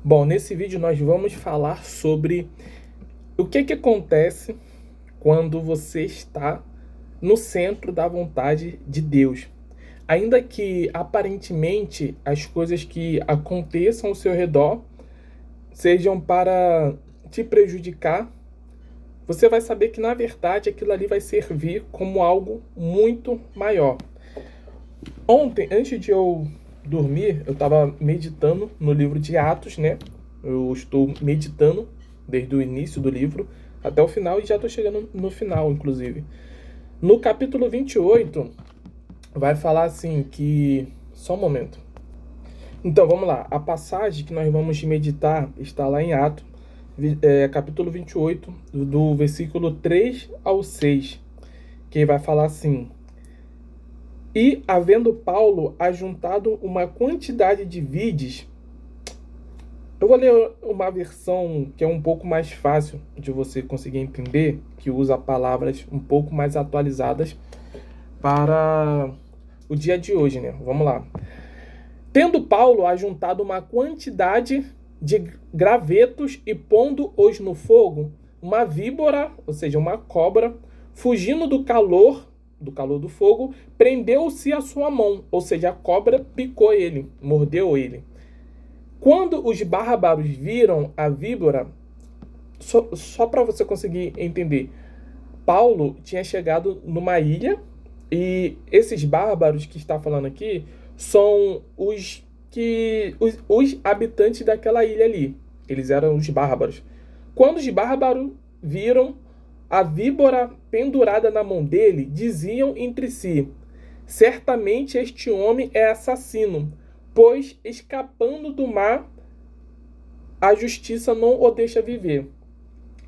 Bom, nesse vídeo nós vamos falar sobre o que acontece quando você está no centro da vontade de Deus. Ainda que aparentemente as coisas que aconteçam ao seu redor sejam para te prejudicar, você vai saber que na verdade aquilo ali vai servir como algo muito maior. Ontem, antes de eu dormir, eu estava meditando no livro de Atos, né? Eu estou meditando desde o início do livro até o final e já estou chegando no final, inclusive. No capítulo 28, vai falar assim que... Só um momento. Então, vamos lá. A passagem que nós vamos meditar está lá em Atos, capítulo 28, do versículo 3 ao 6, que vai falar assim: E, havendo Paulo ajuntado uma quantidade de vides... Eu vou ler uma versão que é um pouco mais fácil de você conseguir entender, que usa palavras um pouco mais atualizadas para o dia de hoje, né? Vamos lá. Tendo Paulo ajuntado uma quantidade de gravetos e pondo-os no fogo, uma víbora, ou seja, uma cobra, fugindo do calor do fogo, prendeu-se à sua mão, ou seja, a cobra picou ele, mordeu ele. Quando os bárbaros viram a víbora, só para você conseguir entender, Paulo tinha chegado numa ilha e esses bárbaros que está falando aqui são os habitantes daquela ilha ali. Eles eram os bárbaros. Quando os bárbaros viram a víbora pendurada na mão dele, diziam entre si: certamente este homem é assassino, pois escapando do mar, a justiça não o deixa viver.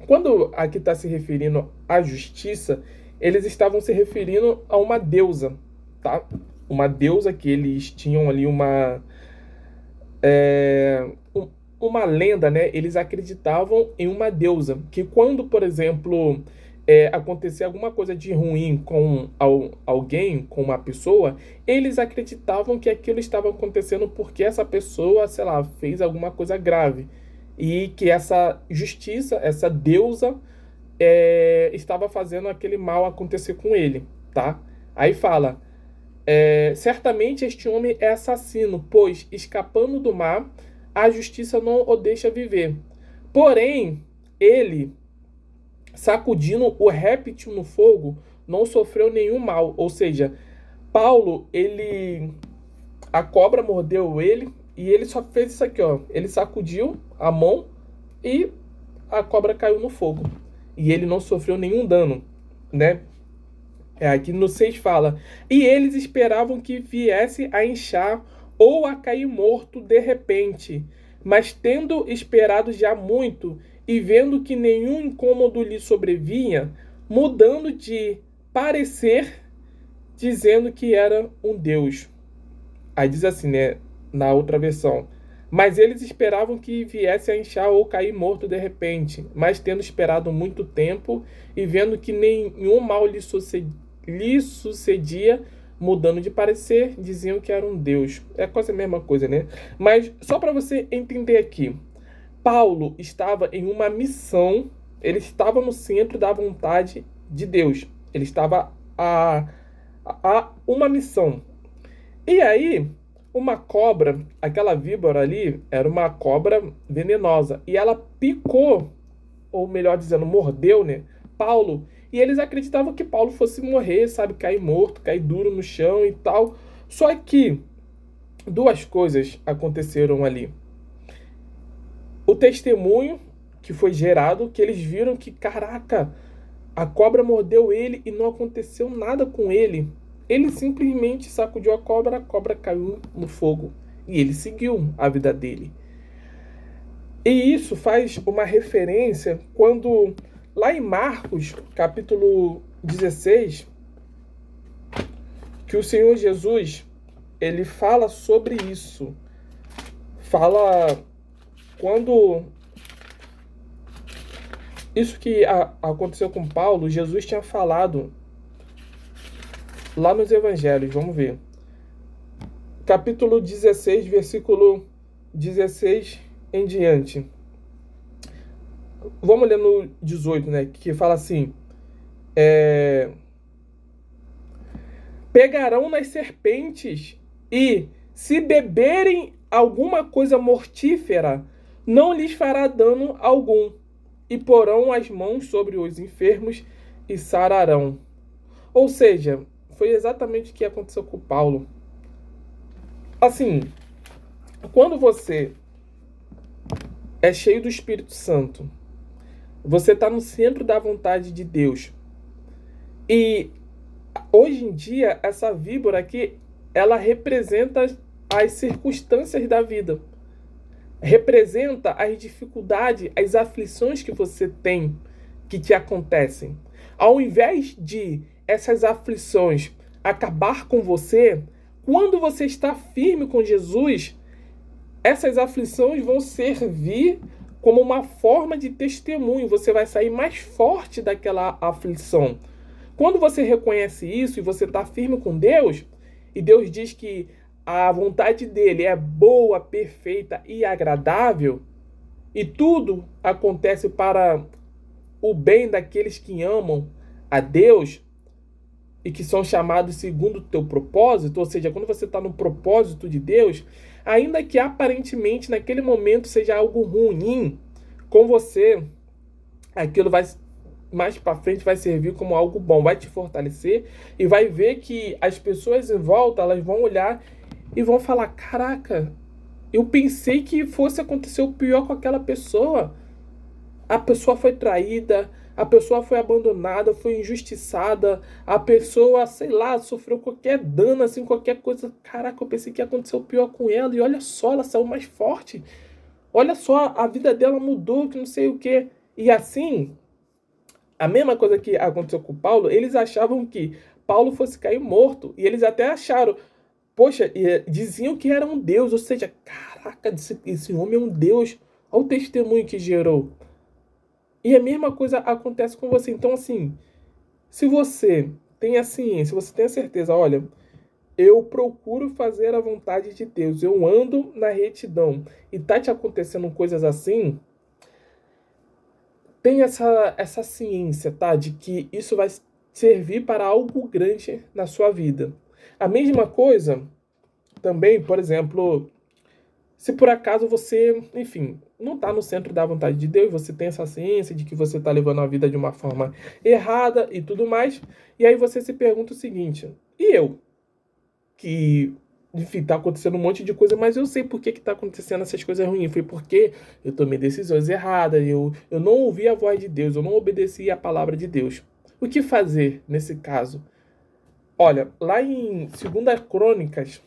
Quando aqui está se referindo à justiça, eles estavam se referindo a uma deusa, tá? Uma deusa que eles tinham ali uma lenda, né? Eles acreditavam em uma deusa, que quando, por exemplo, acontecer alguma coisa de ruim com alguém, com uma pessoa, eles acreditavam que aquilo estava acontecendo porque essa pessoa, sei lá, fez alguma coisa grave. E que essa justiça, essa deusa, estava fazendo aquele mal acontecer com ele, tá? Aí fala, certamente este homem é assassino, pois, escapando do mar, a justiça não o deixa viver. Porém, ele, sacudindo o réptil no fogo, não sofreu nenhum mal. Ou seja, Paulo, a cobra mordeu ele e ele só fez isso aqui, ó. Ele sacudiu a mão e a cobra caiu no fogo. E ele não sofreu nenhum dano, né? Aqui no 6 fala: e eles esperavam que viesse a inchar ou a cair morto de repente. Mas tendo esperado já muito e vendo que nenhum incômodo lhe sobrevinha, mudando de parecer, dizendo que era um deus. Aí diz assim, né, na outra versão: mas eles esperavam que viesse a inchar ou cair morto de repente. Mas tendo esperado muito tempo e vendo que nenhum mal lhe sucedia, mudando de parecer, diziam que era um deus. É quase a mesma coisa, né? Mas só para você entender aqui, Paulo estava em uma missão, ele estava no centro da vontade de Deus. Ele estava a uma missão. E aí, uma cobra, aquela víbora ali, era uma cobra venenosa. E ela picou, ou melhor dizendo, mordeu, né, Paulo. E eles acreditavam que Paulo fosse morrer, sabe, cair morto, cair duro no chão e tal. Só que duas coisas aconteceram ali. O testemunho que foi gerado, que eles viram que, caraca, a cobra mordeu ele e não aconteceu nada com ele. Ele simplesmente sacudiu a cobra caiu no fogo. E ele seguiu a vida dele. E isso faz uma referência quando, lá em Marcos, capítulo 16, que o Senhor Jesus, ele fala sobre isso. Fala quando... Isso que aconteceu com Paulo, Jesus tinha falado lá nos evangelhos, vamos ver. Capítulo 16, versículo 16 em diante. Vamos ler no 18, né? Que fala assim: pegarão nas serpentes e, se beberem alguma coisa mortífera, não lhes fará dano algum, e porão as mãos sobre os enfermos e sararão. Ou seja, foi exatamente o que aconteceu com Paulo. Assim, quando você é cheio do Espírito Santo, você está no centro da vontade de Deus. E hoje em dia, essa víbora aqui, ela representa as circunstâncias da vida. Representa as dificuldades, as aflições que você tem, que te acontecem. Ao invés de essas aflições acabar com você, quando você está firme com Jesus, essas aflições vão servir como uma forma de testemunho. Você vai sair mais forte daquela aflição. Quando você reconhece isso e você está firme com Deus, e Deus diz que a vontade dele é boa, perfeita e agradável, e tudo acontece para o bem daqueles que amam a Deus e que são chamados segundo o teu propósito, ou seja, quando você está no propósito de Deus, ainda que aparentemente naquele momento seja algo ruim com você, aquilo vai mais para frente vai servir como algo bom, vai te fortalecer e vai ver que as pessoas em volta, elas vão olhar e vão falar: caraca, eu pensei que fosse acontecer o pior com aquela pessoa. A pessoa foi traída, a pessoa foi abandonada, foi injustiçada, a pessoa, sei lá, sofreu qualquer dano, assim, qualquer coisa. Caraca, eu pensei que ia acontecer o pior com ela e olha só, ela saiu mais forte. Olha só, a vida dela mudou, que não sei o quê. E assim, a mesma coisa que aconteceu com Paulo, eles achavam que Paulo fosse cair morto. E eles até acharam, poxa, diziam que era um deus, ou seja, caraca, esse homem é um deus. Olha o testemunho que gerou. E a mesma coisa acontece com você. Então, assim, se você tem a ciência, você tem a certeza, olha, eu procuro fazer a vontade de Deus, eu ando na retidão, e tá te acontecendo coisas assim, tem essa ciência, tá? De que isso vai servir para algo grande na sua vida. A mesma coisa também, por exemplo, se por acaso você, enfim, não está no centro da vontade de Deus, você tem essa ciência de que você está levando a vida de uma forma errada e tudo mais, e aí você se pergunta o seguinte: e eu? Que, enfim, está acontecendo um monte de coisa, mas eu sei por que está acontecendo essas coisas ruins. Foi porque eu tomei decisões erradas, eu não ouvi a voz de Deus, eu não obedeci a palavra de Deus. O que fazer nesse caso? Olha, lá em 2 Crônicas,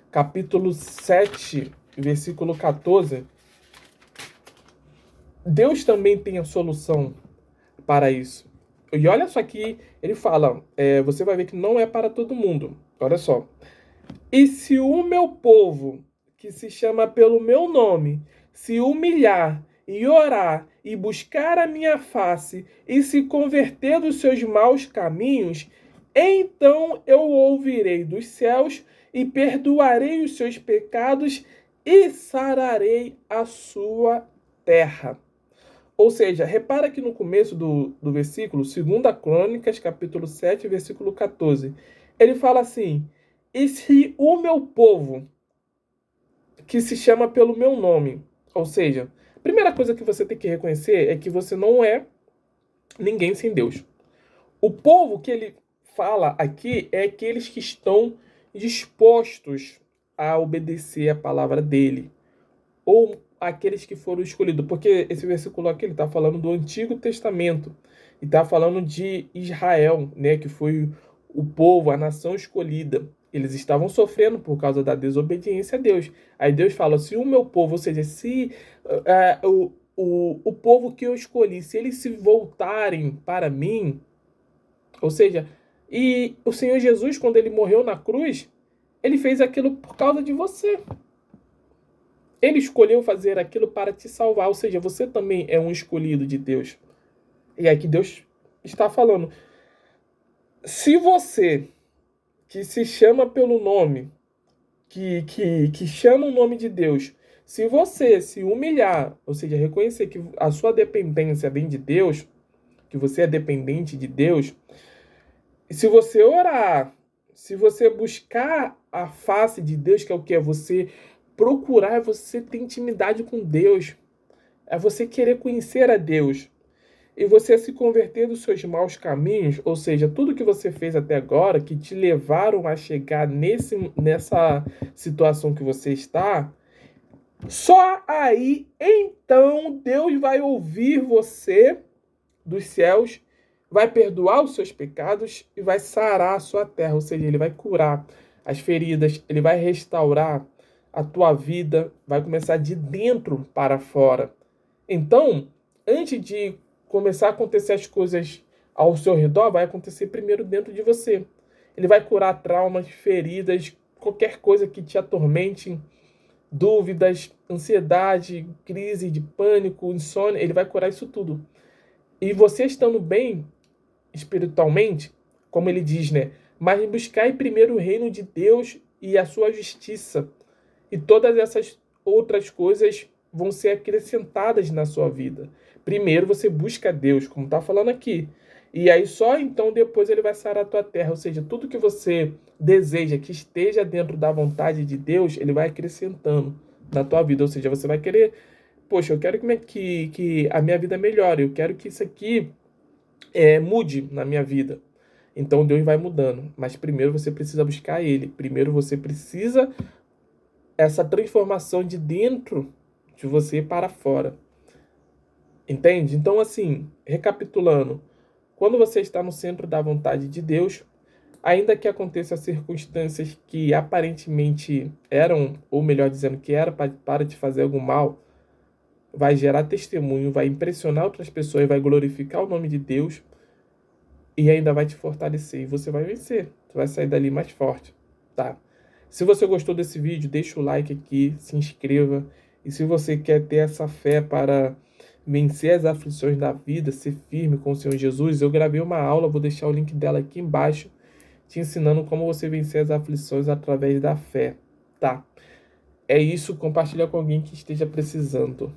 capítulo 7, versículo 14, Deus também tem a solução para isso. E olha só que ele fala, você vai ver que não é para todo mundo. Olha só. E se o meu povo, que se chama pelo meu nome, se humilhar e orar e buscar a minha face e se converter dos seus maus caminhos, então eu ouvirei dos céus e perdoarei os seus pecados e sararei a sua terra. Ou seja, repara que no começo do versículo, 2 Crônicas, capítulo 7, versículo 14, ele fala assim: e se o meu povo, que se chama pelo meu nome, ou seja, a primeira coisa que você tem que reconhecer é que você não é ninguém sem Deus. O povo que ele fala aqui é aqueles que estão dispostos a obedecer a palavra dele, ou aqueles que foram escolhidos, porque esse versículo aqui ele está falando do Antigo Testamento, e está falando de Israel, né, que foi o povo, a nação escolhida. Eles estavam sofrendo por causa da desobediência a Deus. Aí Deus fala: se o meu povo, ou seja, se o povo que eu escolhi, se eles se voltarem para mim, ou seja, e o Senhor Jesus, quando ele morreu na cruz, ele fez aquilo por causa de você. Ele escolheu fazer aquilo para te salvar, ou seja, você também é um escolhido de Deus. E é que Deus está falando: se você, que se chama pelo nome, que chama o nome de Deus, Se você se humilhar, ou seja, reconhecer que a sua dependência vem de Deus, que você é dependente de Deus, e se você orar, se você buscar a face de Deus, que é o que? É você procurar, é você ter intimidade com Deus, é você querer conhecer a Deus, e você se converter dos seus maus caminhos, ou seja, tudo que você fez até agora, que te levaram a chegar nessa situação que você está, só aí então Deus vai ouvir você dos céus, vai perdoar os seus pecados e vai sarar a sua terra, ou seja, ele vai curar as feridas, ele vai restaurar a tua vida, vai começar de dentro para fora. Então, antes de começar a acontecer as coisas ao seu redor, vai acontecer primeiro dentro de você. Ele vai curar traumas, feridas, qualquer coisa que te atormente, dúvidas, ansiedade, crise de pânico, insônia, ele vai curar isso tudo. E você estando bem espiritualmente, como ele diz, né? Mas buscai primeiro o reino de Deus e a sua justiça. E todas essas outras coisas vão ser acrescentadas na sua vida. Primeiro você busca Deus, como está falando aqui. E aí só então depois ele vai sarar a tua terra. Ou seja, tudo que você deseja que esteja dentro da vontade de Deus, ele vai acrescentando na tua vida. Ou seja, você vai querer, poxa, eu quero que a minha vida melhore, eu quero que isso aqui mude na minha vida. Então Deus vai mudando. Mas primeiro você precisa buscar Ele. Primeiro você precisa essa transformação de dentro de você para fora. Entende? Então, assim, recapitulando, quando você está no centro da vontade de Deus, ainda que aconteçam circunstâncias que aparentemente eram, ou melhor dizendo, que era para te fazer algum mal, vai gerar testemunho, vai impressionar outras pessoas, vai glorificar o nome de Deus e ainda vai te fortalecer. E você vai vencer, você vai sair dali mais forte, tá? Se você gostou desse vídeo, deixa o like aqui, se inscreva. E se você quer ter essa fé para vencer as aflições da vida, ser firme com o Senhor Jesus, eu gravei uma aula, vou deixar o link dela aqui embaixo, te ensinando como você vencer as aflições através da fé, tá? É isso, compartilha com alguém que esteja precisando.